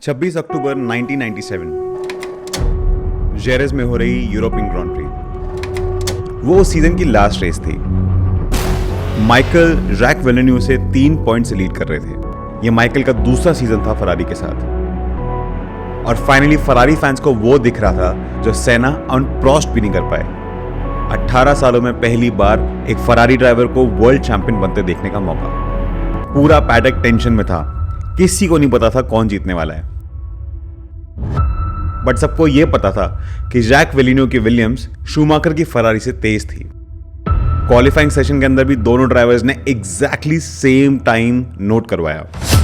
26 अक्टूबर 1997 जेरेस में हो रही यूरोपियन ग्रांड प्री। वो उस सीजन की लास्ट रेस थी। माइकल जैक विलेन्यू से 3 पॉइंट से लीड कर रहे थे। ये माइकल का दूसरा सीजन था फरारी के साथ और फाइनली फरारी फैंस को वो दिख रहा था जो सेना और प्रोस्ट भी नहीं कर पाए। 18 सालों में पहली बार एक फरारी ड्राइवर को वर्ल्ड चैंपियन बनते देखने का मौका। पूरा पैडक टेंशन में था, किसी को नहीं पता था कौन जीतने वाला है, बट सबको यह पता था कि जैक विलेन्यू की विलियम्स शूमाकर की फरारी से तेज थी। क्वालिफाइंग सेशन के अंदर भी दोनों ड्राइवर्स ने एग्जैक्टली सेम टाइम नोट करवाया,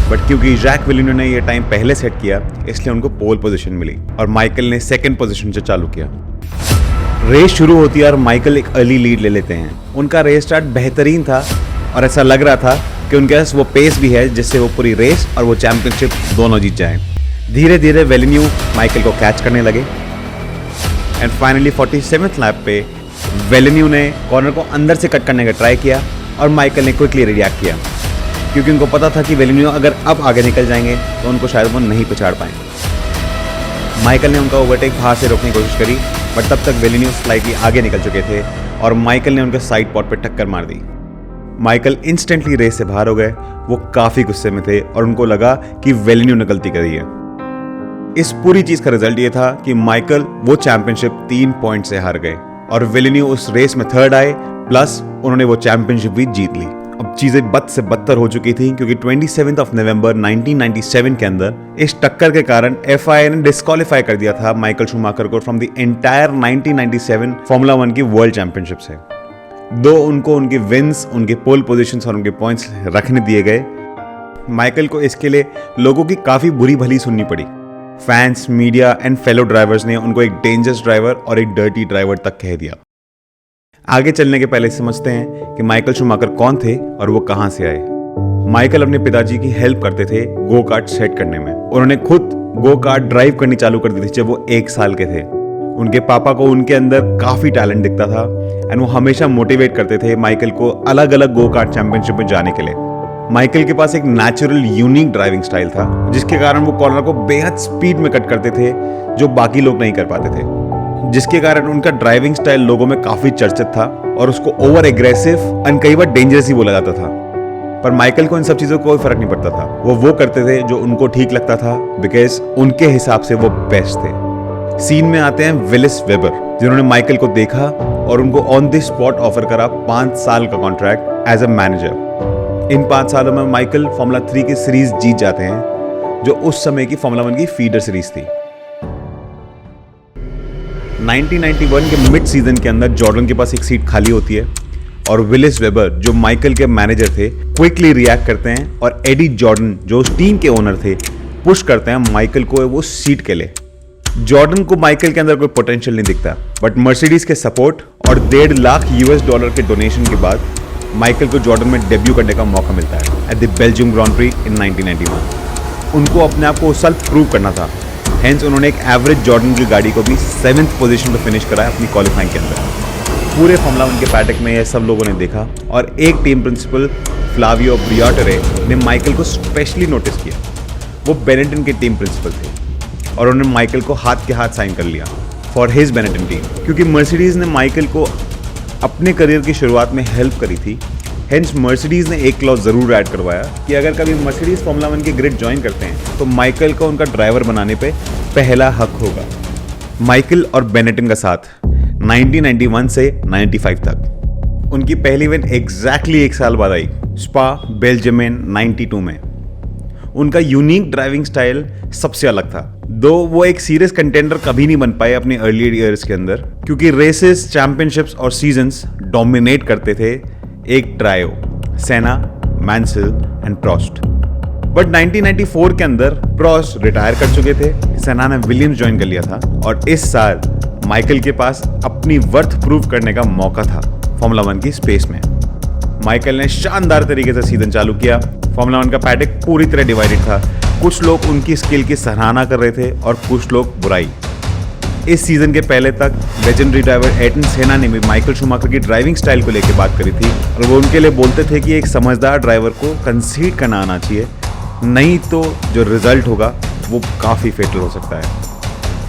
बट क्योंकि जैक विलेन्यू ने यह टाइम पहले सेट किया इसलिए उनको पोल पोजीशन मिली और माइकल ने सेकंड पोजीशन से चालू किया। रेस शुरू होती है और माइकल एक अर्ली लीड ले लेते हैं। उनका रेस स्टार्ट बेहतरीन था और ऐसा लग रहा था कि उनके पास वो पेस भी है जिससे वो पूरी रेस और वो चैंपियनशिप दोनों जीत जाएं। धीरे धीरे विलेन्यू माइकल को कैच करने लगे एंड फाइनली 47th लैप पे विलेन्यू ने कॉर्नर को अंदर से कट करने का ट्राई किया और माइकल ने क्विकली रिएक्ट किया क्योंकि उनको पता था कि विलेन्यू अगर अब आगे निकल जाएंगे तो उनको शायद वो नहीं पछाड़ पाएंगे। माइकल ने उनका ओवरटेक बाहर से रोकने की कोशिश करी बट तब तक विलेन्यू स्लाइटली आगे निकल चुके थे और माइकल ने उनके साइड पॉट पे टक्कर मार दी। माइकल इंस्टेंटली रेस से बाहर हो गए। वो काफी गुस्से में थे और उनको लगा कि विलेन्यू ने गलती करी है। इस पूरी चीज का रिजल्ट ये था कि माइकल वो चैंपियनशिप 3 पॉइंट से हार गए और विलेन्यू उस रेस में थर्ड आए, प्लस उन्होंने वो चैंपियनशिप भी जीत ली। अब चीजें बद से बदतर हो चुकी थी क्योंकि 27 नवंबर 1997 के अंदर इस टक्कर के कारण FIA ने डिस्क्वालीफाई कर दिया था माइकल शूमाकर को फ्रॉम द एंटायर 1997 फॉर्मूला 1 की वर्ल्ड चैंपियनशिप से। दो उनको उनके विन्स, उनके पोल पोजीशंस और उनके पॉइंट्स रखने दिए गए। माइकल को इसके लिए लोगों की काफी बुरी भली सुननी पड़ी। Fans, media and fellow drivers ने उनको एक डेंजरस ड्राइवर और एक डर्टी ड्राइवर तक कह दिया। आगे चलने के पहले समझते हैं कि माइकल शूमाकर कौन थे और वो कहां से आए। माइकल अपने पिताजी की हेल्प करते थे गो कार्ट सेट करने में। उन्होंने खुद गो कार्ट ड्राइव करनी चालू कर दी थी जब वो 1 साल के थे। उनके पापा को उनके अंदर काफी टैलेंट दिखता था एंड वो हमेशा मोटिवेट करते थे माइकल को अलग अलग गो कार्ट चैंपियनशिप में जाने के लिए। माइकल के पास एक नेचुरल यूनिक ड्राइविंग स्टाइल था जिसके कारण वो कॉर्नर को बेहद स्पीड में कट करते थे जो बाकी लोग नहीं कर पाते थे, जिसके कारण उनका ड्राइविंग स्टाइल लोगों में काफी चर्चित था और उसको ओवर एग्रेसिव एंड कई बार डेंजरस ही बोला जाता था। पर माइकल को इन सब चीजों को कोई फर्क नहीं पड़ता था। वो करते थे जो उनको ठीक लगता था बिकॉज उनके हिसाब से वो बेस्ट थे। सीन में आते हैं विलिस वेबर, जिन्होंने माइकल को देखा और उनको ऑन द स्पॉट ऑफर करा 5 साल का कॉन्ट्रैक्ट एज अ मैनेजर। इन 5 सालों में माइकल फॉर्मूला 3 की सीरीज जीत जाते हैं जो उस समय की फॉर्मूला 1 की फीडर सीरीज थी। 1991 के मिड सीजन के अंदर जॉर्डन के पास एक सीट खाली होती है और विलिस वेबर जो माइकल के मैनेजर थे क्विकली रिएक्ट करते हैं और एडी जॉर्डन जो उस टीम के ओनर थे पुश करते हैं माइकल को वो सीट के लिए। जॉर्डन को माइकल के अंदर कोई पोटेंशियल नहीं दिखता बट मर्सिडीज के सपोर्ट और $1.5 लाख के डोनेशन के बाद माइकल को जॉर्डन में डेब्यू करने का मौका मिलता है at the Belgium Grand Prix in 1991। उनको अपने आप को उस साल प्रूव करना था, हेंस उन्होंने एक एवरेज जॉर्डन की गाड़ी को भी 7th पोजीशन पर फिनिश कराया अपनी क्वालिफाइंग के अंदर। पूरे फॉर्मूला 1 के पैडक में यह सब लोगों ने देखा और एक टीम प्रिंसिपल फ्लावियो ब्रियाटरे ने माइकल को स्पेशली नोटिस किया। वो बेनेटन के टीम प्रिंसिपल थे और उन्होंने माइकल को हाथ के हाथ साइन कर लिया फॉर हिज बेनेटन टीम, क्योंकि मर्सिडीज ने माइकल को अपने करियर की शुरुआत में हेल्प करी थी। हेंस मर्सिडीज ने एक क्लॉज जरूर ऐड करवाया कि अगर कभी मर्सिडीज फॉर्मूला 1 की ग्रिड ज्वाइन करते हैं तो माइकल को उनका ड्राइवर बनाने पे पहला हक होगा। माइकल और बेनेटन का साथ 1991 से 95 तक। उनकी पहली विन एग्जैक्टली 1 साल बाद आई स्पा बेल्जियम में 92 में। उनका यूनिक ड्राइविंग स्टाइल सबसे अलग था, दो वो एक सीरियस कंटेंडर कभी नहीं बन पाए अपने अर्ली ईयर्स के अंदर क्योंकि रेसेस, चैंपियनशिप्स और सीजन्स डोमिनेट करते थे एक ट्रायो सेना, मैंसिल एंड प्रोस्ट। बट 1994 के अंदर प्रोस्ट रिटायर कर चुके थे, सेना ने विलियम्स ज्वाइन कर लिया था और इस साल माइकल के पास अपनी वर्थ प्रूव करने का मौका था फॉर्मूला 1 की स्पेस में। माइकल ने शानदार तरीके से सीजन चालू किया। फॉर्मूला 1 का पैडक पूरी तरह डिवाइडेड था। कुछ लोग उनकी स्किल की सराहना कर रहे थे और कुछ लोग बुराई। इस सीजन के पहले तक लेजेंडरी ड्राइवर एयरटन सेना ने भी माइकल शूमाकर की ड्राइविंग स्टाइल को लेकर बात करी थी और वो उनके लिए बोलते थे कि एक समझदार ड्राइवर को कंसीड करना आना चाहिए, नहीं तो जो रिजल्ट होगा वो काफ़ी फेटल हो सकता है।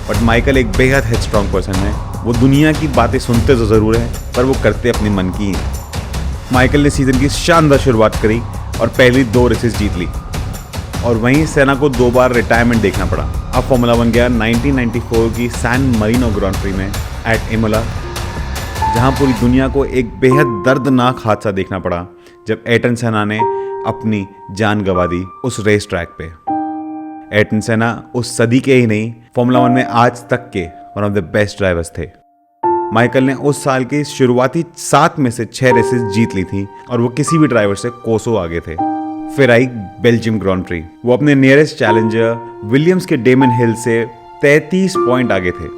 बट माइकल एक बेहद हेडस्ट्रॉन्ग पर्सन है। वो दुनिया की बातें सुनते तो ज़रूर हैं, पर वो करते अपने मन की हैं। माइकल ने सीज़न की शानदार शुरुआत करी और पहली 2 रेसेस जीत ली, और वहीं सेना को 2 बार रिटायरमेंट देखना पड़ा। अब फॉर्मूला 1 गया 1994 की सैन मरीनो ग्रांड प्री में एट इमोला, जहां पूरी दुनिया को एक बेहद दर्दनाक हादसा देखना पड़ा जब एयरटन सेना ने अपनी जान गंवा दी उस रेस ट्रैक पे। एयरटन सेना उस सदी के ही नहीं, फॉर्मूला 1 में आज तक के one of the best drivers थे। माइकल ने उस साल की शुरुआती 7 में से 6 रेसेस जीत ली थी और वो किसी भी ड्राइवर से कोसों आगे थे। फिर आई बेल्जियम ग्रांड प्री। वो अपने नियरेस्ट चैलेंजर विलियम्स के डेमन हिल से 33 पॉइंट आगे थे।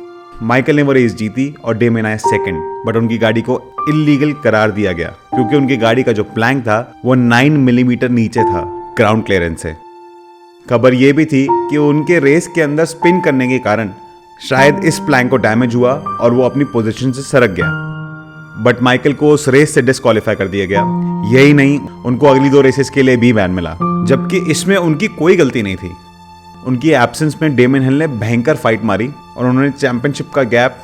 माइकल ने वो रेस जीती और डेमन आया सेकंड, बट उनकी गाड़ी को इलीगल करार दिया गया क्योंकि उनकी गाड़ी का जो प्लैंक था वो 9 मिलीमीटर नीचे था ग्राउंड क्लियरेंस से। खबर ये भी थी कि उनके रेस के अंदर स्पिन करने के कारण शायद इस प्लैंक को डैमेज हुआ और वो अपनी पोजीशन से सरक गया, बट माइकल को उस रेस से डिस्क्वालीफाई कर दिया गया। यही नहीं, उनको अगली 2 रेसेस के लिए भी बैन मिला, जबकि इसमें उनकी कोई गलती नहीं थी। उनकी एब्सेंस में डेमन हिल ने भयंकर फाइट मारी और उन्होंने चैंपियनशिप का गैप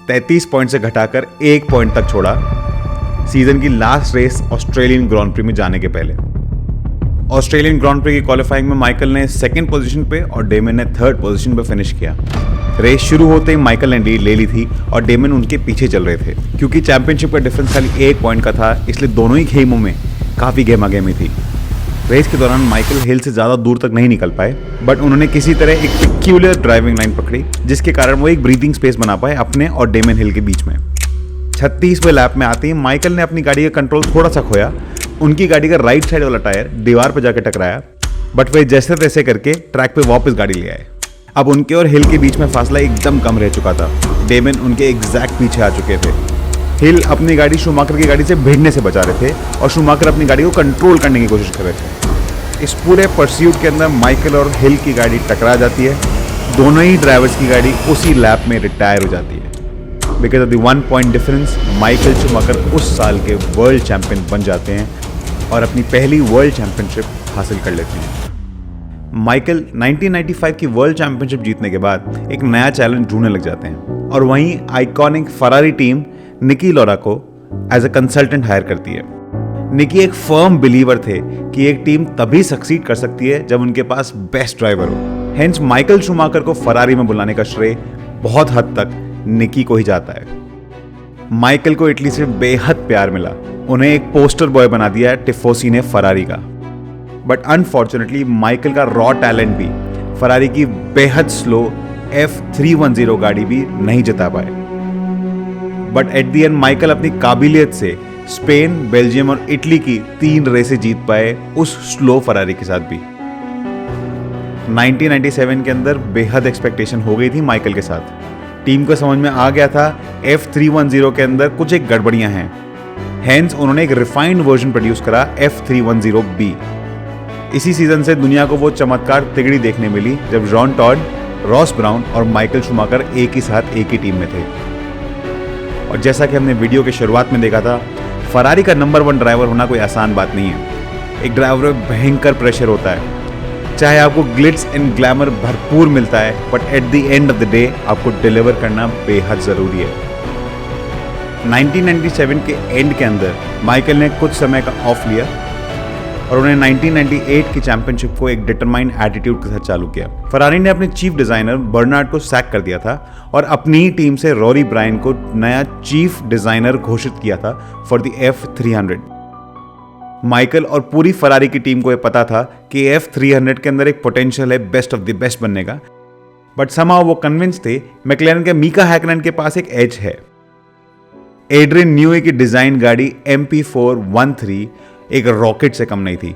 33 पॉइंट से घटाकर 1 पॉइंट तक छोड़ा सीजन की last race Australian Grand Prix में जाने के पहले। ऑस्ट्रेलियन ग्रांड प्री की क्वालिफाइंग में माइकल ने 2nd पोजीशन पे और डेमन ने 3rd पोजीशन पे फिनिश किया। रेस शुरू होते ही माइकल ने लीड ले ली थी और डेमन उनके पीछे चल रहे थे। क्योंकि चैंपियनशिप का डिफरेंस खाली 1 पॉइंट का था, इसलिए दोनों ही गेमों में काफ़ी गेमागेमी थी। रेस के दौरान माइकल हिल से ज़्यादा दूर तक नहीं निकल पाए, बट उन्होंने किसी तरह एक पिक्यूलियर ड्राइविंग लाइन पकड़ी, जिसके कारण वो एक ब्रीथिंग स्पेस बना पाए अपने और डेमन हिल के बीच में। 36वें लैप में आते ही माइकल ने अपनी गाड़ी का कंट्रोल थोड़ा सा खोया। उनकी गाड़ी का राइट साइड वाला टायर दीवार पर जाकर टकराया, बट वे जैसे तैसे करके ट्रैक पे वापस गाड़ी ले आए। अब उनके और हिल के बीच में फासला एकदम कम रह चुका था। डेमन उनके एग्जैक्ट पीछे आ चुके थे। हिल अपनी गाड़ी शूमाकर की गाड़ी से भिड़ने से बचा रहे थे और शूमाकर अपनी गाड़ी को कंट्रोल करने की कोशिश कर रहे थे। इस पूरे परस्यूट के अंदर माइकल और हिल की गाड़ी टकरा जाती है। दोनों ही ड्राइवर्स की गाड़ी उसी लैप में रिटायर हो जाती है। Because of the 1 point difference Michael Schumacher उस साल के वर्ल्ड चैंपियन बन जाते हैं और अपनी पहली वर्ल्ड चैंपियनशिप हासिल कर लेते हैं। माइकल 1995 की वर्ल्ड चैंपियनशिप जीतने के बाद एक नया चैलेंज ढूंढने लग जाते हैं और वहीं आइकॉनिक फरारी टीम निकी लॉरा को एज अ कंसल्टेंट हायर करती है। निकी एक फर्म बिलीवर थे कि एक टीम तभी सक्सीड कर सकती है जब उनके पास बेस्ट ड्राइवर हो। हेंस माइकल शूमाकर को फरारी में बुलाने का श्रेय बहुत हद तक निकी को ही जाता है। माइकल को इटली से बेहद प्यार मिला। उन्हें एक पोस्टर बॉय बना दिया टिफोसी ने फरारी का। बट अनफॉर्चुनेटली माइकल का रॉ टैलेंट भी फरारी की बेहद स्लो F310 गाड़ी भी नहीं जिता पाए। But at the end Michael अपनी काबिलियत से स्पेन, बेल्जियम और इटली की 3 रेसें जीत पाए उस स्लो फरारी के साथ भी। 1997 के अंदर बेहद एक्सपेक्टेशन हो गई थी माइकल के साथ। टीम को समझ में आ गया था F310 के अंदर कुछ एक गड़बड़ियां हैं। हेंस उन्होंने एक रिफाइंड वर्जन प्रोड्यूस करा F310B। इसी सीजन से दुनिया को वो चमत्कार तिगड़ी देखने मिली जब जॉन टॉड, रॉस ब्राउन और माइकल शूमाकर एक ही साथ एक ही टीम में थे। और जैसा कि हमने वीडियो के शुरुआत में देखा था, फरारी का नंबर 1 ड्राइवर होना कोई आसान बात नहीं है। एक ड्राइवर में भयंकर प्रेशर होता है। चाहे आपको ग्लिट्स एंड ग्लैमर भरपूर मिलता है, but at the end of the day आपको डिलीवर करना बेहद जरूरी है। 1997 के एंड के अंदर माइकल ने कुछ समय का ऑफ लिया और उन्हें 1998 की चैंपियनशिप को एक डिटरमाइंड एटीट्यूड के साथ चालू किया। फरारी ने अपने चीफ डिजाइनर बर्नार्ड को सैक कर दिया था और अपनी ही टीम से रॉरी ब्रायन को नया चीफ डिजाइनर घोषित किया था फॉर द F300। माइकल और पूरी फरारी की टीम को यह पता था कि F300 के अंदर एक पोटेंशियल है बेस्ट ऑफ द बेस्ट बनने का, बट समहाउ वो कन्विंस थे मैक्लेरन के मीका हैकनन के पास एक एज है। एड्रियन न्यूए की डिजाइन गाड़ी MP413 एक रॉकेट से कम नहीं थी।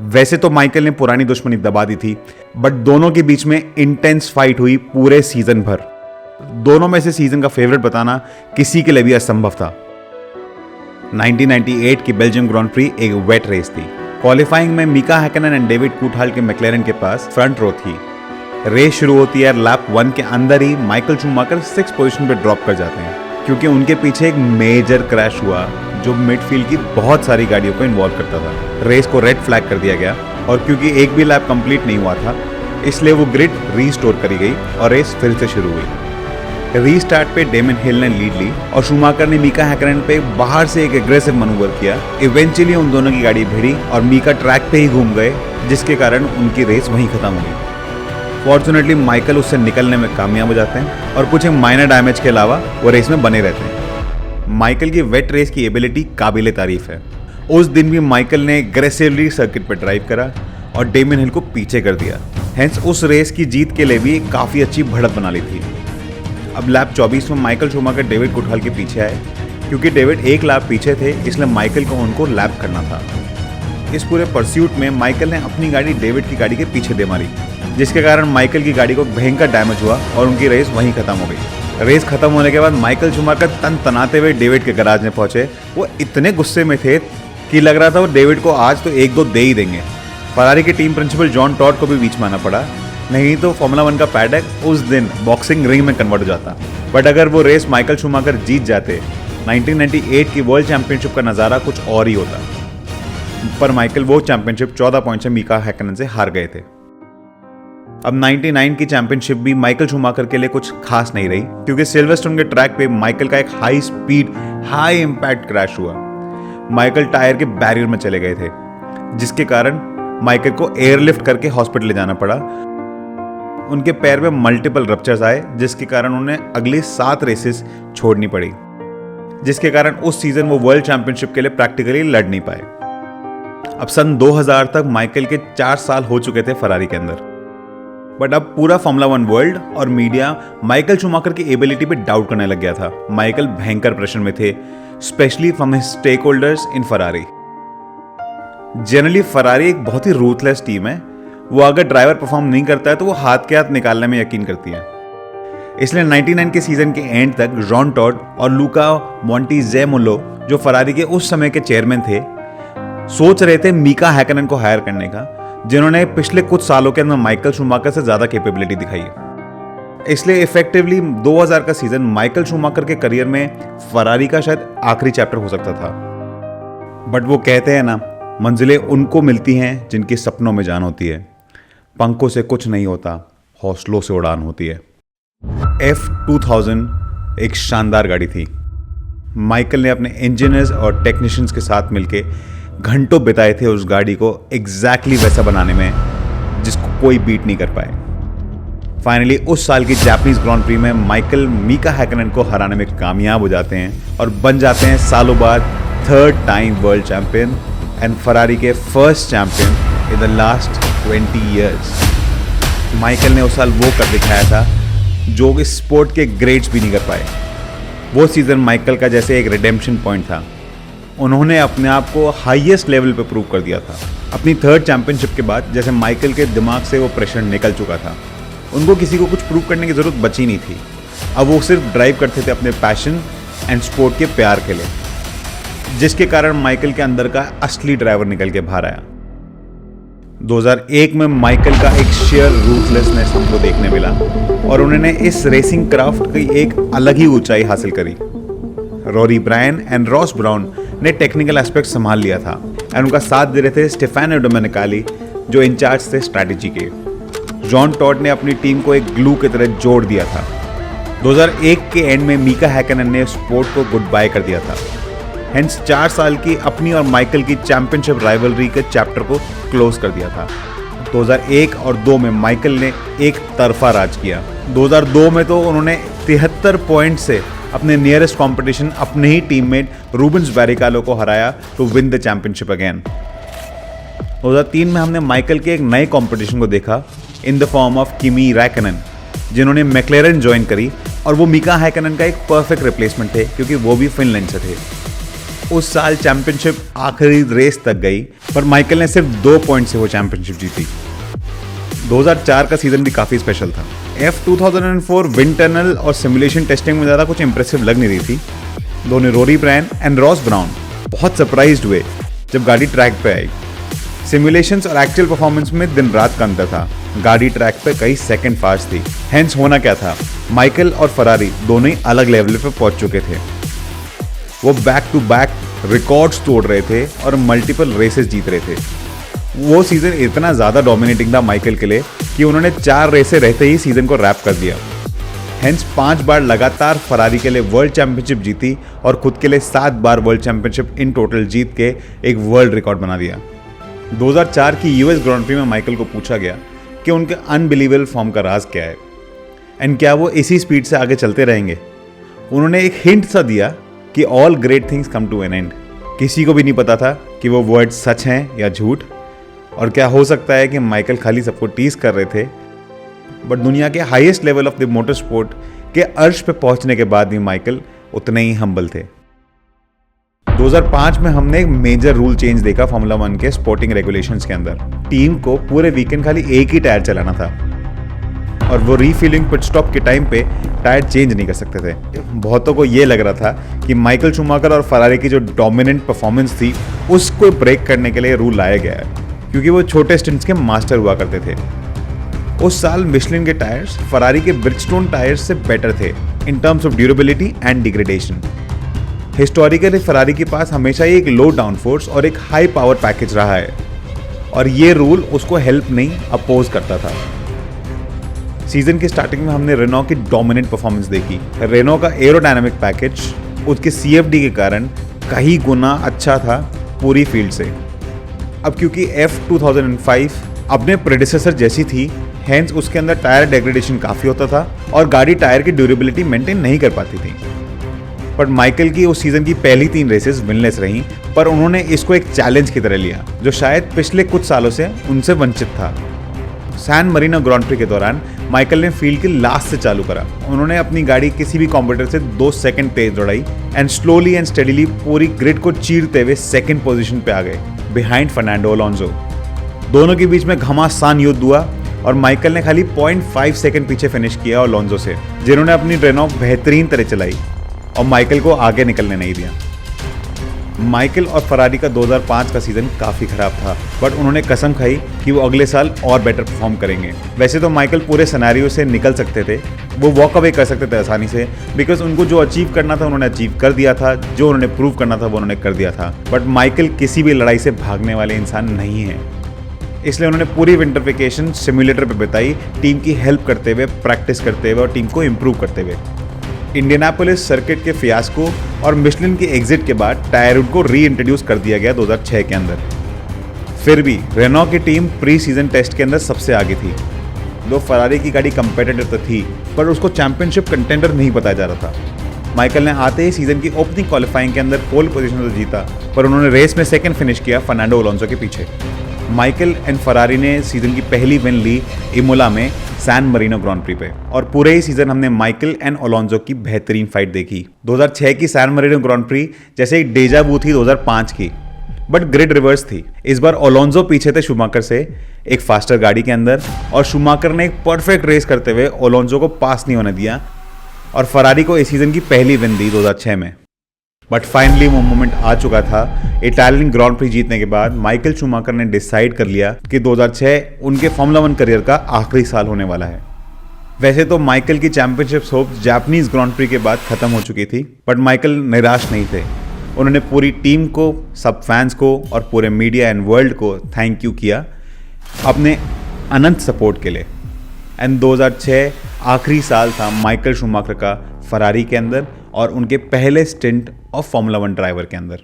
वैसे तो माइकल ने पुरानी दुश्मनी दबा दी थी, बट दोनों के बीच में इंटेंस फाइट हुई पूरे सीजन भर। दोनों में से सीजन का फेवरेट बताना किसी के लिए भी असंभव था। 1998 की बेल्जियम ग्रांड प्री एक वेट रेस थी। क्वालिफाइंग में मीका हैकनन एंड डेविड कूटहाल के मैक्लेरन के पास फ्रंट रो थी। रेस शुरू होती है लैप 1 के अंदर ही माइकल शूमाकर 6 पोजीशन पे ड्रॉप कर जाते हैं क्योंकि उनके पीछे एक मेजर क्रैश हुआ जो मिडफील्ड की बहुत सारी गाड़ियों को इन्वॉल्व करता था। रेस को रेड फ्लैग कर दिया गया और क्योंकि एक भी लैप कंप्लीट नहीं हुआ था, इसलिए वो ग्रिड रीस्टोर करी गई और रेस फिर से शुरू हुई। रीस्टार्ट पे डेमन हिल ने लीड ली और शूमाकर ने मीका हैकनन पे बाहर से एक एग्रेसिव मनूवर किया। इवेंचुअली उन दोनों की गाड़ी भिड़ी और मीका ट्रैक पे ही घूम गए, जिसके कारण उनकी रेस वहीं खत्म हो गई। फॉर्चुनेटली माइकल उससे निकलने में कामयाब हो जाते हैं और कुछ माइनर डैमेज के अलावा वो रेस में बने रहते हैं। माइकल की वेट रेस की एबिलिटी काबिले तारीफ है। उस दिन भी माइकल ने एग्रेसिवली सर्किट पर ड्राइव करा और डेमन हिल को पीछे कर दिया। हेंस उस रेस की जीत के लिए भी काफ़ी अच्छी बढ़त बना ली थी। अब लैप 24 में माइकल शूमाकर डेविड गुडहल के पीछे आए। क्योंकि डेविड एक लैप पीछे थे, इसलिए माइकल को उनको लैप करना था। इस पूरे परस्यूट में माइकल ने अपनी गाड़ी डेविड की गाड़ी के पीछे दे मारी, जिसके कारण माइकल की गाड़ी को भयंकर डैमेज हुआ और उनकी रेस वहीं खत्म हो गई। रेस खत्म होने के बाद माइकल शूमाकर तन तनाते हुए डेविड के गैराज में पहुंचे। वो इतने गुस्से में थे कि लग रहा था वो डेविड को आज तो 1-2 दे ही देंगे। फरारी के टीम प्रिंसिपल जॉन टॉड को भी बीच में आना पड़ा, नहीं तो फॉर्मूला 1 का पैडक उस दिन बॉक्सिंग रिंग में कन्वर्ट हो जाता। बट अगर वो रेस माइकल शूमाकर जीत जाते, 1998 की वर्ल्ड चैंपियनशिप का नज़ारा कुछ और ही होता। पर माइकल वो चैंपियनशिप 14 पॉइंट से मीका हैकनन से हार गए थे। अब 99 की चैंपियनशिप भी माइकल शूमाकर के लिए कुछ खास नहीं रही, क्योंकि सिल्वरस्टोन के ट्रैक पे माइकल का एक high speed high impact crash हुआ। माइकल टायर के बैरियर में चले गए थे, जिसके कारण माइकल को एयरलिफ्ट करके हॉस्पिटल ले जाना पड़ा। उनके पैर में मल्टीपल रप्चर्स आए, जिसके कारण उन्हें अगली 7 रेसेस छोड़नी पड़ी, जिसके कारण उस सीजन वो वर्ल्ड चैंपियनशिप के लिए प्रैक्टिकली लड़ नहीं पाए। अब सन 2000 तक माइकल के 4 साल हो चुके थे फरारी के अंदर। बट अब पूरा फॉर्मूला 1 वर्ल्ड और मीडिया माइकल शूमाकर की एबिलिटी पे डाउट करने लग गया था। माइकल भयंकर प्रेशर में थे, specially from his stake holders in Ferrari. Generally Ferrari एक बहुत ही रूथलेस टीम है। वो अगर ड्राइवर परफॉर्म नहीं करता है तो वो हाथ के हाथ निकालने में यकीन करती है। इसलिए 99 के सीजन के एंड तक जॉन टॉड और लूका मोंटेजेमोलो, जो फरारी के उस समय के चेयरमैन थे, सोच रहे थे मीका हैकनन को हायर करने का, जिन्होंने पिछले कुछ सालों के अंदर माइकल शूमाकर से ज्यादा कैपेबिलिटी दिखाई है। इसलिए इफेक्टिवली 2000 का सीजन माइकल शूमाकर के करियर में फरारी का शायद आखिरी चैप्टर हो सकता था। बट वो कहते हैं ना, मंजिलें उनको मिलती हैं जिनकी सपनों में जान होती है। पंखों से कुछ नहीं होता, हौसलों से उड़ान होती है। F2000 एक शानदार गाड़ी थी। माइकल ने अपने इंजीनियर्स और टेक्नीशियंस के साथ मिलके घंटों बिताए थे उस गाड़ी को एग्जैक्टली वैसा बनाने में, जिसको कोई बीट नहीं कर पाए। फाइनली उस साल की जापानीज ग्रांड प्री में माइकल मीका हैकनन को हराने में कामयाब हो जाते हैं और बन जाते हैं सालों बाद 3rd time world champion and Ferrari के first champion in the last 20 years. Michael ने उस साल वो कर दिखाया था जो इस स्पोर्ट के ग्रेट्स भी नहीं कर पाए। वो सीजन माइकल का जैसे एक रिडेम्पशन पॉइंट था। उन्होंने अपने आप को हाईएस्ट लेवल पे प्रूव कर दिया था। अपनी 3rd चैंपियनशिप के बाद जैसे माइकल के दिमाग से वो प्रेशर निकल चुका था। उनको किसी को कुछ प्रूव करने की ज़रूरत बची नहीं थी। अब वो सिर्फ ड्राइव करते थे अपने पैशन एंड स्पोर्ट के प्यार के लिए, जिसके कारण माइकल के अंदर का असली ड्राइवर निकल के बाहर आया। 2001 में माइकल का एक शेयर रूथलेसनेस हमको देखने मिला और उन्होंने इस रेसिंग क्राफ्ट की एक अलग ही ऊंचाई हासिल करी। Rory Byrne and Ross Brawn ने टेक्निकल एस्पेक्ट संभाल लिया था और उनका साथ दे रहे थे स्टेफानो डोमेनिकाली, जो इंचार्ज थे स्ट्रैटेजी के। जॉन टॉड ने अपनी टीम को एक ग्लू की तरह जोड़ दिया था। 2001 के एंड में मीका हैकनन ने स्पोर्ट को गुड बाय कर दिया था। हेंस 4 साल की अपनी और माइकल की चैंपियनशिप राइवलरी के चैप्टर को क्लोज कर दिया था। 2001 और 2 में माइकल ने एक तरफा राज किया। 2002 में तो उन्होंने 73 पॉइंट से अपने नियरेस्ट कंपटीशन अपने ही टीममेट रूबेंस बैरिकालो को हराया to win the championship again. 2003 में हमने माइकल के एक नए कंपटीशन को देखा इन द फॉर्म ऑफ किमी रैकनन, जिन्होंने मैक्लेरन ज्वाइन करी और वो मीका हैकनन का एक परफेक्ट रिप्लेसमेंट थे, क्योंकि वो भी फिनलैंड से थे। उस साल चैंपियनशिप आखिरी रेस तक गई, पर माइकल ने सिर्फ 2 पॉइंट से वो चैंपियनशिप जीती। 2004 का सीजन भी काफ़ी स्पेशल था। F2004 विंड टनल और सिमुलेशन टेस्टिंग में ज़्यादा कुछ इंप्रेसिव लग नहीं रही थी। दोनों Rory Byrne and Ross Brawn बहुत सरप्राइज्ड हुए जब गाड़ी ट्रैक पे आई। सिमुलेशंस और एक्चुअल परफॉर्मेंस में दिन रात का अंतर था। गाड़ी ट्रैक पे कई सेकंड फास्ट थी। हेंस होना क्या था, माइकल और फरारी दोनों ही अलग लेवल पे पहुंच चुके थे। वो बैक टू बैक रिकॉर्ड्स तोड़ रहे थे और मल्टीपल रेसेस जीत रहे थे। वो सीजन इतना ज़्यादा डोमिनेटिंग था माइकल के लिए कि उन्होंने 4 रेसें रहते ही सीजन को रैप कर दिया। हेंस 5 बार लगातार फरारी के लिए वर्ल्ड चैंपियनशिप जीती और खुद के लिए 7 बार वर्ल्ड चैंपियनशिप इन टोटल जीत के एक वर्ल्ड रिकॉर्ड बना दिया। 2004 की यूएस ग्रांड प्री में माइकल को पूछा गया कि उनके अनबिलीवेबल फॉर्म का राज क्या है एंड क्या वो इसी स्पीड से आगे चलते रहेंगे। उन्होंने एक हिंट सा दिया कि all great things come to an end. किसी को भी नहीं पता था कि वो वर्ड सच हैं या झूठ, और क्या हो सकता है कि माइकल खाली सबको टीज कर रहे थे। बट दुनिया के highest level of the motor sport के अर्श पे पहुंचने के बाद भी माइकल उतने ही हम्बल थे। 2005 में हमने एक मेजर रूल चेंज देखा फॉर्मूला 1 के स्पोर्टिंग रेगुलेशंस के अंदर। टीम को पूरे वीकेंड खाली एक ही टायर चलाना था और वो रीफिलिंग पिट स्टॉप के टाइम पे टायर चेंज नहीं कर सकते थे। बहुतों को ये लग रहा था कि माइकल शूमाकर और फरारी की जो डोमिनेंट परफॉर्मेंस थी उसको ब्रेक करने के लिए रूल लाया गया है, क्योंकि वो छोटे स्टिंट्स के मास्टर हुआ करते थे। उस साल मिशलिन के टायर्स फरारी के ब्रिजस्टोन टायर्स से बेटर थे in terms of durability and degradation. Historically Ferrari के पास हमेशा ही एक लो डाउनफोर्स और एक हाई पावर पैकेज रहा है, और ये रूल उसको हेल्प नहीं अपोज करता था। सीजन की स्टार्टिंग में हमने रेनॉ की डोमिनेंट परफॉर्मेंस देखी। रेनॉ का एरोडायनामिक पैकेज उसके सीएफडी के कारण कहीं गुना अच्छा था पूरी फील्ड से। अब क्योंकि F2005 अपने प्रेडिसेसर जैसी थी, हेंस उसके अंदर टायर डेग्रेडेशन काफ़ी होता था और गाड़ी टायर की ड्यूरेबिलिटी मेंटेन नहीं कर पाती थी। पर माइकल की उस सीजन की पहली 3 रेसेस विनलेस रहीं, पर उन्होंने इसको एक चैलेंज की तरह लिया जो शायद पिछले कुछ सालों से उनसे वंचित था। सैन मरीनो ग्रांड प्री के दौरान माइकल ने फील्ड के लास्ट से चालू करा। उन्होंने अपनी गाड़ी किसी भी कॉम्पिटिटर से 2 सेकंड तेज दौड़ाई एंड स्लोली एंड स्टेडीली पूरी ग्रिड को चीरते हुए सेकंड पोजीशन पे आ गए बिहाइंड फर्नांडो अलोंसो। दोनों के बीच में घमासान युद्ध हुआ और माइकल ने खाली 0.5 सेकंड पीछे फिनिश किया अलोंसो से, जिन्होंने अपनी रेनॉ बेहतरीन तरह चलाई और माइकल को आगे निकलने नहीं दिया। माइकल और फरारी का 2005 का सीजन काफ़ी ख़राब था, बट उन्होंने कसम खाई कि वो अगले साल और बेटर परफॉर्म करेंगे। वैसे तो माइकल पूरे सिनेरियो से निकल सकते थे, वो वॉक अवे कर सकते थे आसानी से, बिकॉज उनको जो अचीव करना था उन्होंने अचीव कर दिया था, जो उन्होंने प्रूव करना था वो उन्होंने कर दिया था। बट माइकल किसी भी लड़ाई से भागने वाले इंसान नहीं है, इसलिए उन्होंने पूरी विंटर वेकेशन सिमुलेटर पर बिताई, टीम की हेल्प करते हुए, प्रैक्टिस करते हुए और टीम को इम्प्रूव करते हुए। इंडियानापोलिस सर्किट के फियास्को और मिशलिन की एग्जिट के बाद टायर वुड को री इंट्रोड्यूस कर दिया गया 2006 के अंदर। फिर भी रेनॉ की टीम प्री सीजन टेस्ट के अंदर सबसे आगे थी। दो फरारी की गाड़ी कंपेटिटर तो थी, पर उसको चैंपियनशिप कंटेंडर नहीं बताया जा रहा था। माइकल ने आते ही सीजन की ओपनिंग क्वालिफाइंग के अंदर पोल पोजीशन तो जीता, पर उन्होंने रेस में सेकंड फिनिश किया फर्नांडो अलोंसो के पीछे। माइकल एंड फरारी ने सीजन की पहली विन ली इमोला में सैन मरीनो ग्रांड प्री पे, और पूरे ही सीजन हमने माइकल एंड अलोंसो की बेहतरीन फाइट देखी। 2006 की सैन मरीनो ग्रांड प्री जैसे एक डेजा वू थी 2005 की, बट ग्रिड रिवर्स थी। इस बार अलोंसो पीछे थे शूमाकर से एक फास्टर गाड़ी के अंदर, और शूमाकर ने एक परफेक्ट रेस करते हुए अलोंसो को पास नहीं होने दिया और फरारी को इस सीजन की पहली विन दी 2006 में। बट फाइनली वो मोमेंट आ चुका था। इटालियन ग्रांड प्री जीतने के बाद माइकल शूमाकर ने डिसाइड कर लिया कि 2006 उनके फॉर्मूला 1 करियर का आखिरी साल होने वाला है। वैसे तो माइकल की championship hopes Japanese grand pre के बाद खत्म हो चुकी थी, बट माइकल निराश नहीं थे। उन्होंने पूरी टीम को, सब फैंस को और पूरे मीडिया एंड वर्ल्ड को थैंक यू किया अपने अनंत सपोर्ट के लिए। एंड 2006 आखिरी साल था माइकल शूमाकर का फरारी के अंदर और उनके पहले स्टिंट ऑफ फॉर्मूला 1 ड्राइवर के अंदर।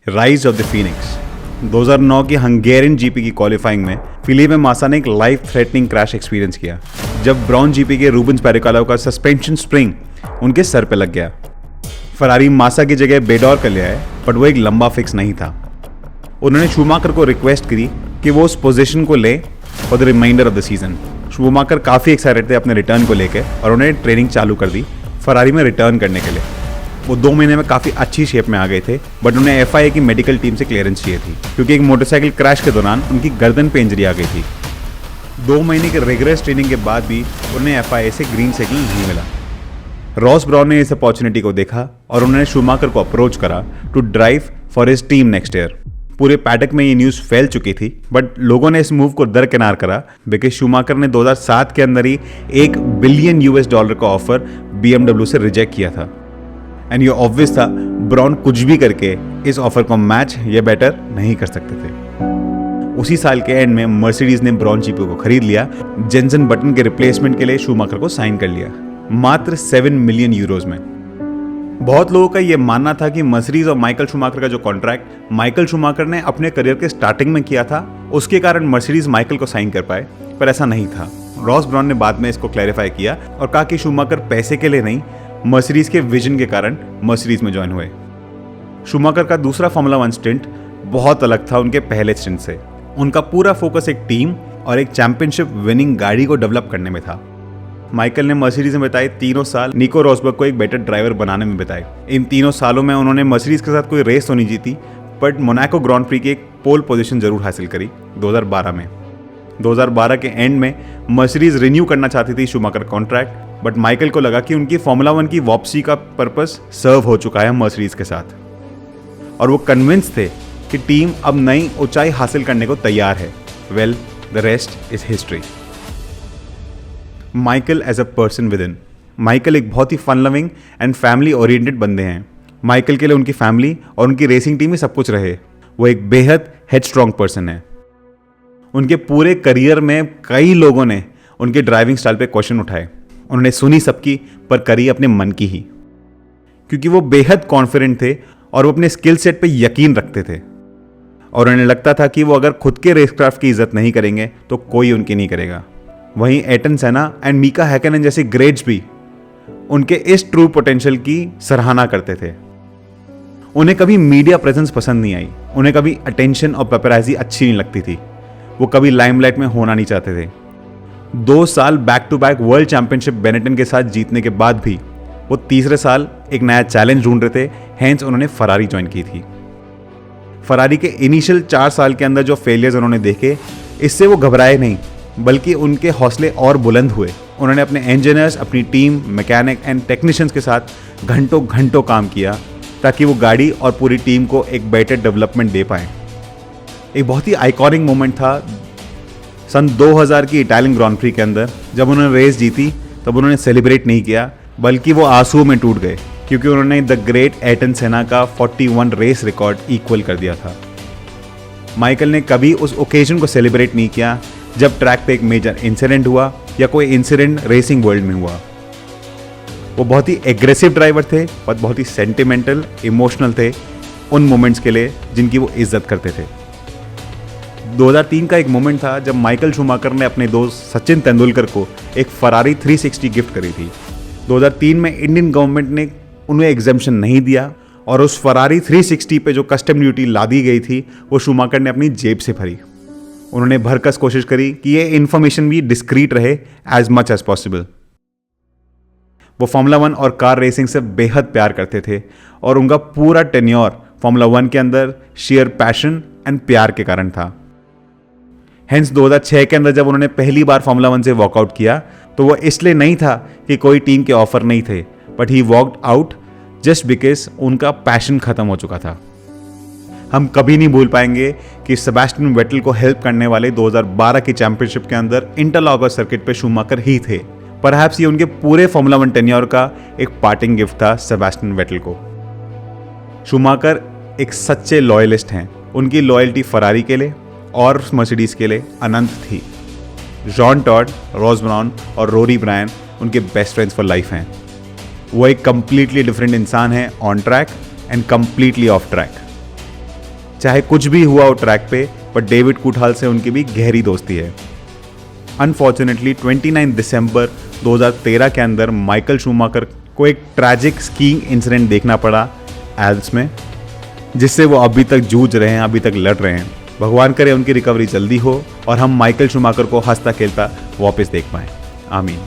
Rise of the Phoenix. 2009 की हंगेरियन जीपी की क्वालिफाइंग में फिलिपे मासा ने एक लाइफ थ्रेटनिंग क्रैश एक्सपीरियंस किया जब ब्राउन जीपी के रूबेंस बैरिकोला का सस्पेंशन स्प्रिंग उनके सर पे लग गया। फरारी मासा की जगह बेडोर कर लिया है, बट वो एक लंबा फिक्स नहीं था। उन्होंने शूमाकर को रिक्वेस्ट करी कि वो उस पोजीशन को ले for the reminder of the season. Schumacher काफ़ी एक्साइटेड थे अपने रिटर्न को लेकर और उन्होंने ट्रेनिंग चालू कर दी फरारी में रिटर्न करने के लिए। वो 2 महीने में काफ़ी अच्छी शेप में आ गए थे, बट उन्हें FIA की मेडिकल टीम से क्लियरेंस चाहिए थी क्योंकि एक मोटरसाइकिल क्रैश के दौरान उनकी गर्दन पे इंजरी आ गई थी। 2 महीने के रिगरस ट्रेनिंग के बाद भी उन्हें FIA से ग्रीन सिग्नल नहीं मिला। रॉस ब्राउन ने इस अपॉर्चुनिटी को देखा और उन्होंने शूमाकर को अप्रोच करा to drive for his team next year. पूरे पैडक में ये न्यूज़ फैल चुकी थी, बट लोगों ने इस मूव को दरकिनार करा बिकॉज शूमाकर ने 2007 के अंदर ही $1 बिलियन का ऑफर BMW से रिजेक्ट किया था। एंड ये ऑब्वियस था ब्राउन कुछ भी करके इस ऑफर को मैच या बेटर नहीं कर सकते थे। उसी साल के एंड में मर्सिडीज ने ब्रॉन चीपो को खरीद लिया, जेंसन बटन के रिप्लेसमेंट के लिए शूमाकर को साइन कर लिया, मात्र 7 मिलियन यूरोज में। बहुत लोगों का यह मानना था कि मर्सिडीज और माइकल शूमाकर का जो कॉन्ट्रैक्ट माइकल शूमाकर ने अपने करियर के स्टार्टिंग में किया था, उसके कारण मर्सिडीज माइकल को साइन कर पाए, पर ऐसा नहीं था। रॉस ब्राउन ने बाद में इसको क्लैरिफाई किया और कहा कि शूमाकर पैसे के लिए नहीं, मर्सिडीज के विजन के कारण मर्सिडीज में ज्वाइन हुए। शूमाकर का दूसरा फॉर्मूला 1 स्टिंट बहुत अलग था उनके पहले स्टिंट से। उनका पूरा फोकस एक टीम और एक चैंपियनशिप विनिंग गाड़ी को डेवलप करने में था। माइकल ने मर्सिडीज में बिताए 3 साल निको रॉसबर्ग को एक बेटर ड्राइवर बनाने में बिताए। इन 3 सालों में उन्होंने मर्सिडीज के साथ कोई रेस तो नहीं जीती, बट मोनाको ग्रांड प्री की एक पोल पोजीशन जरूर हासिल करी 2012 में। 2012 के एंड में मर्सिडीज रिन्यू करना चाहती थी शूमाकर कॉन्ट्रैक्ट, बट माइकल को लगा कि उनकी फॉर्मूला 1 की वापसी का पर्पस सर्व हो चुका है मर्सिडीज के साथ, और वो कन्विंस थे कि टीम अब नई ऊंचाई हासिल करने को तैयार है। Well, the rest is history. Michael as a person within. Michael एक बहुत ही fun loving and family oriented बंदे हैं। माइकल के लिए उनकी फैमिली और उनकी रेसिंग टीम ही सब कुछ रहे। वो एक बेहद हेडस्ट्रॉन्ग पर्सन है। उनके पूरे करियर में कई लोगों ने उनके ड्राइविंग स्टाइल पे क्वेश्चन उठाए। उन्होंने सुनी सबकी, पर करी अपने मन की ही, क्योंकि वो बेहद कॉन्फिडेंट थे और वो अपने स्किल सेट पे यकीन रखते थे, और उन्हें लगता था कि वो अगर खुद के रेसक्राफ्ट की इज्जत नहीं करेंगे तो कोई उनकी नहीं करेगा। वहीं एटन सेना एंड मीका हैकनेन जैसे ग्रेट्स भी उनके इस ट्रू पोटेंशियल की सराहना करते थे। उन्हें कभी मीडिया प्रेजेंस पसंद नहीं आई, उन्हें कभी अटेंशन और पेपराइजी अच्छी नहीं लगती थी, वो कभी लाइमलाइट में होना नहीं चाहते थे। 2 साल back to back world championship Benetton के साथ जीतने के बाद भी वो तीसरे साल एक नया चैलेंज ढूंढ रहे थे, हेंस उन्होंने फरारी ज्वाइन की थी। फरारी के इनिशियल 4 साल के अंदर जो फेलियर्स उन्होंने देखे, इससे वो घबराए नहीं, बल्कि उनके हौसले और बुलंद हुए। उन्होंने अपने इंजीनियर्स, अपनी टीम, मैकेनिक एंड टेक्नीशियंस के साथ घंटों घंटों काम किया ताकि वो गाड़ी और पूरी टीम को एक बेटर डेवलपमेंट दे पाए। एक बहुत ही आइकॉनिक मोमेंट था सन 2000 की इटालियन ग्रांड प्री के अंदर। जब उन्होंने रेस जीती तब उन्होंने सेलिब्रेट नहीं किया, बल्कि वो आंसुओं में टूट गए, क्योंकि उन्होंने द ग्रेट एटन सेना का 41 रेस रिकॉर्ड इक्वल कर दिया था। माइकल ने कभी उस ओकेजन को सेलिब्रेट नहीं किया जब ट्रैक पे एक मेजर इंसिडेंट हुआ या कोई इंसिडेंट रेसिंग वर्ल्ड में हुआ। वो बहुत ही एग्रेसिव ड्राइवर थे और बहुत ही सेंटिमेंटल, इमोशनल थे उन मोमेंट्स के लिए जिनकी वो इज्जत करते थे। 2003 का एक मोमेंट था जब माइकल शूमाकर ने अपने दोस्त सचिन तेंदुलकर को एक फरारी 360 गिफ्ट करी थी। 2003 में इंडियन गवर्नमेंट ने उन्हें एग्जेम्पशन नहीं दिया और उस फरारी 360 पे जो कस्टम ड्यूटी लादी गई थी वो शूमाकर ने अपनी जेब से भरी। उन्होंने भरकस कोशिश करी कि ये इन्फॉर्मेशन भी डिस्क्रीट रहे एज मच एज पॉसिबल। वो फॉर्मूला 1 और कार रेसिंग से बेहद प्यार करते थे और उनका पूरा टेन्योर फॉर्मूला 1 के अंदर शेयर पैशन एंड प्यार के कारण था। हेंस 2006 के अंदर जब उन्होंने पहली बार फॉर्मूला 1 से वॉकआउट किया तो वो इसलिए नहीं था कि कोई टीम के ऑफर नहीं थे, but he walked out just because उनका पैशन खत्म हो चुका था। हम कभी नहीं भूल पाएंगे कि सेबेस्टियन वेटल को हेल्प करने वाले 2012 की चैंपियनशिप के अंदर इंटरलॉकर सर्किट पे शूमाकर ही थे। परहैप्स ये उनके पूरे फॉर्मूला 1 टेन्योर का एक पार्टिंग गिफ्ट था सेबेस्टियन वेटल को। शूमाकर एक सच्चे लॉयलिस्ट हैं। उनकी लॉयल्टी फरारी के लिए और मर्सिडीज के लिए अनंत थी। जॉन टॉड, रॉस ब्राउन और रोरी ब्रायन उनके बेस्ट फ्रेंड्स फॉर लाइफ हैं। वो एक कंप्लीटली डिफरेंट इंसान है on track and completely off track. चाहे कुछ भी हुआ हो ट्रैक पे, पर डेविड कूठाल से उनकी भी गहरी दोस्ती है। अनफॉर्चुनेटली 29 दिसंबर 2013 के अंदर माइकल शूमाकर को एक ट्रैजिक स्कीइंग इंसिडेंट देखना पड़ा एल्प्स में, जिससे वो अभी तक जूझ रहे हैं, अभी तक लड़ रहे हैं। भगवान करे उनकी रिकवरी जल्दी हो और हम माइकल शूमाकर को हंसता खेलता वापस देख पाएं। आमीन।